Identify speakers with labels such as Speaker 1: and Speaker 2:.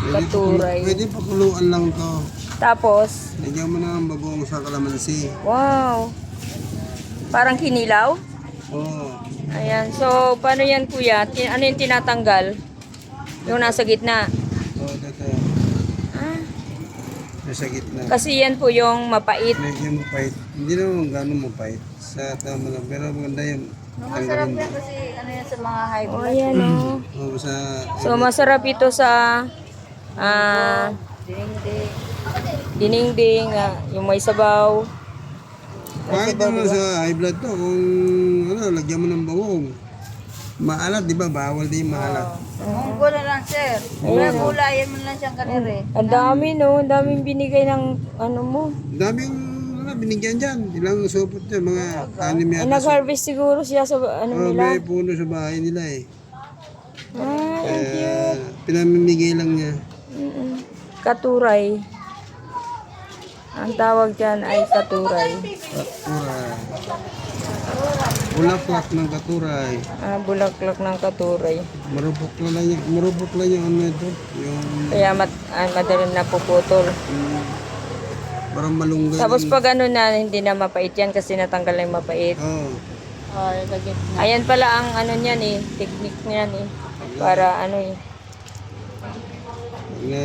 Speaker 1: Katuray.
Speaker 2: Pwede pakuluan lang to.
Speaker 1: Tapos,
Speaker 2: Lagyan mo ng bagoong sa kalamansi.
Speaker 1: wow. Parang kinilaw?
Speaker 2: Oo.
Speaker 1: Ayan. So, paano yan kuya? Ano yung tinatanggal? Yung nasa gitna.
Speaker 2: Oo, dito.
Speaker 1: Ah,
Speaker 2: Nasa gitna.
Speaker 1: kasi yan po yung mapait.
Speaker 2: Medyo mapait. Hindi naman gano'ng mapait. Sa tama lang. Pero maganda yun.
Speaker 3: Masarap yan kasi ano yan sa mga high
Speaker 1: Oh,
Speaker 3: blood.
Speaker 1: ayan oh.
Speaker 2: Oo, sa...
Speaker 1: So, masarap ito sa
Speaker 3: Dinding.
Speaker 1: dinengdeng, yung may sabaw.
Speaker 2: Kahit naman sa high blood to, kung ano, lagyan mo ng bawang. Maalat, di ba? Bawal din maalat.
Speaker 3: Munggo na lang, sir. Kaya gulayan mo lang siyang kanire.
Speaker 1: Ang dami no, ang daming binigay ng ano mo.
Speaker 2: Daming binigyan dyan. Ilang supot dyan, mga anim
Speaker 1: Ay,
Speaker 2: yata.
Speaker 1: nag-harvest siguro siya sa ano
Speaker 2: Oh,
Speaker 1: nila.
Speaker 2: may puno sa bahay nila eh.
Speaker 1: Ah, ang cute.
Speaker 2: Pinamimigay lang niya.
Speaker 1: Katuray. Ang tawag dyan ay katuray.
Speaker 2: Katuray. Bulaklak ng katuray.
Speaker 1: Bulaklak ng katuray.
Speaker 2: Marupok lang yung ano ito. Yung
Speaker 1: Kaya madali na puputol.
Speaker 2: parang malunggay.
Speaker 1: Tapos pag ano na, hindi na mapait yan kasi natanggal na yung mapait.
Speaker 2: Oo.
Speaker 3: Oh, lagyan na.
Speaker 1: Ayan pala ang ano niyan eh, technique niyan eh. Para ano eh.
Speaker 2: Na